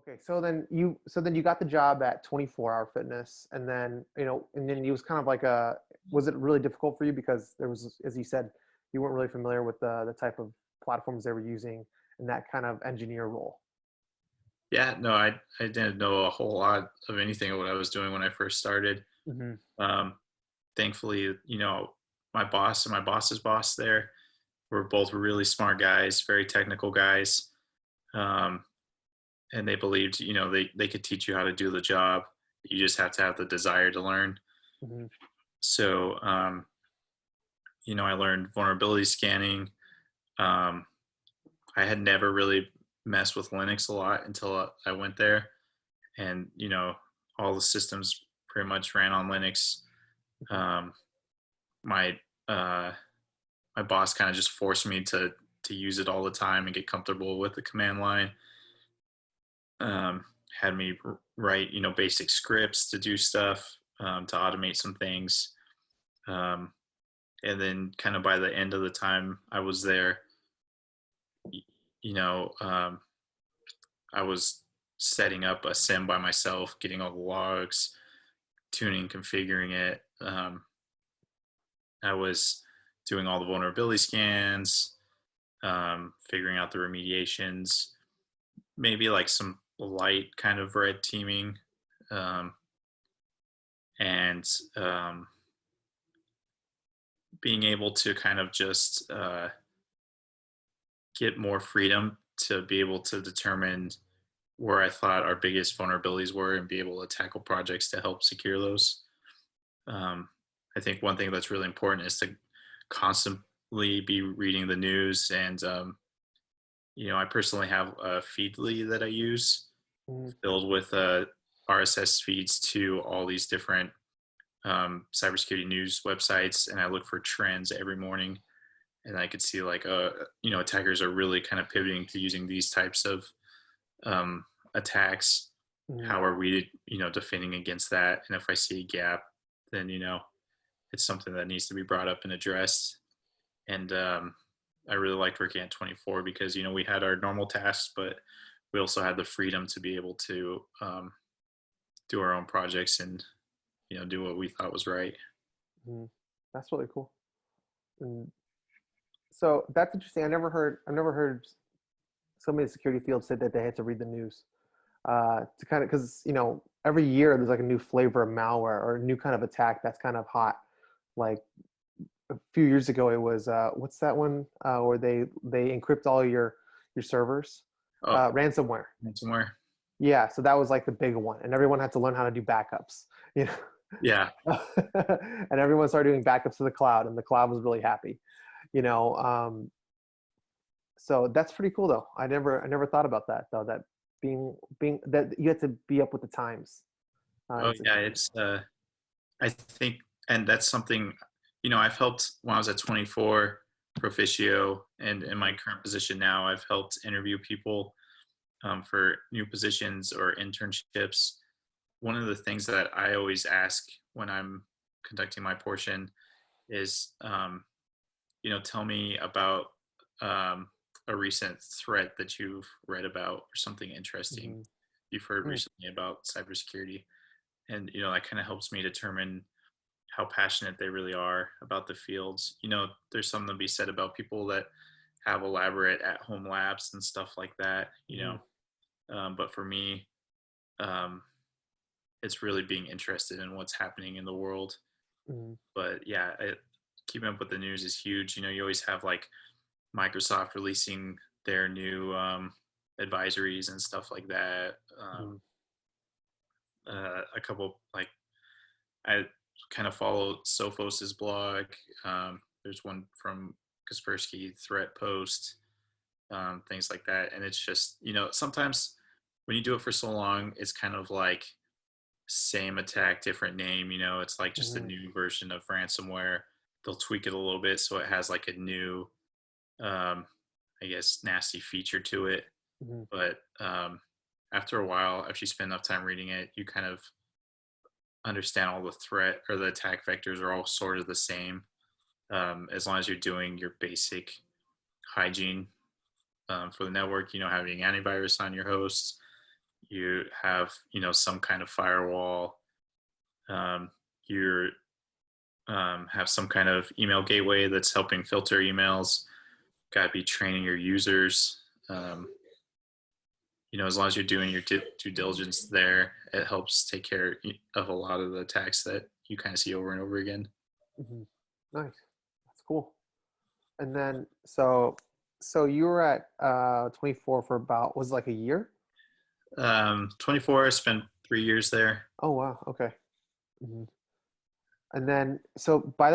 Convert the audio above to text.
Okay, so then you got the job at 24 Hour Fitness, and then it was kind of like was it really difficult for you because there was, as you said, you weren't really familiar with the type of platforms they were using in that kind of engineer role? Yeah, no, I didn't know a whole lot of anything of what I was doing when I first started. Hmm. Um, Thankfully, my boss and my boss's boss there were both really smart guys, very technical guys, um, and they believed, they could teach you how to do the job. You just have to have the desire to learn. Hmm. So, I learned vulnerability scanning. Um, I had never really messed with Linux a lot until I went there, and all the systems pretty much ran on Linux. Hmm. Um, my uh, my boss kind of just forced me to use it all the time and get comfortable with the command line. Um, had me write basic scripts to do stuff, to automate some things, um, and then kind of by the end of the time I was there, y- you know I was setting up a sim by myself, getting all the logs, tuning, configuring it. I was doing all the vulnerability scans, figuring out the remediations, maybe like some light kind of red teaming, um, and being able to kind of just get more freedom to be able to determine where I thought our biggest vulnerabilities were and be able to tackle projects to help secure those. Um, I think one thing that's really important is to constantly be reading the news. And, I personally have a Feedly that I use Hmm. filled with RSS feeds to all these different cybersecurity news websites. And I look for trends every morning. And I could see like, attackers are really kind of pivoting to using these types of attacks. Hmm. How are we, defending against that? And if I see a gap, then, it's something that needs to be brought up and addressed. And I really liked working at 24 because we had our normal tasks, but we also had the freedom to be able to do our own projects and do what we thought was right. Hmm. That's really cool. And so that's interesting. I've never heard somebody in the security field said that they had to read the news to kind of, because every year there's like a new flavor of malware or a new kind of attack that's kind of hot. Like a few years ago, it was what's that one where they encrypt all your servers, Oh, ransomware. ransomware. Yeah, so that was like the big one, and everyone had to learn how to do backups. You Yeah. know, and everyone started doing backups to the cloud, and the cloud was really happy. You know, so that's pretty cool though. I never thought about that though. That being that you had to be up with the times. Oh, It's yeah. interesting. I think, and that's something, I've helped when I was at 24 Proficio, and in my current position now, I've helped interview people for new positions or internships. One of the things that I always ask when I'm conducting my portion is, tell me about um, a recent threat that you've read about or something interesting Hmm. you've heard Hmm. recently about cybersecurity. And, that kind of helps me determine how passionate they really are about the fields. There's something to be said about people that have elaborate at home labs and stuff like that. Hmm. But for me, um, it's really being interested in what's happening in the world. Hmm. But yeah, keeping up with the news is huge. You always have like Microsoft releasing their new advisories and stuff like that. Hmm. A couple like I kind of follow Sophos's blog. There's one from Kaspersky Threat Post, things like that. And it's just, sometimes when you do it for so long, it's kind of like same attack, different name. It's like just a Hmm. new version of ransomware. They'll tweak it a little bit so it has like a new, um, I guess, nasty feature to it. Hmm. But after a while, after you spend enough time reading it, you kind of understand all the threat or the attack vectors are all sort of the same, as long as you're doing your basic hygiene for the network. Having antivirus on your hosts, You have, some kind of firewall. You have some kind of email gateway that's helping filter emails. Got to be training your users. Um, as long as you're doing your due diligence there, it helps take care of a lot of the attacks that you kind of see over and over again. Hmm. Nice. That's cool. And then so you were at 24 for about was it like a year? 24, I spent 3 years there. Oh wow. Okay. Hmm. And then so by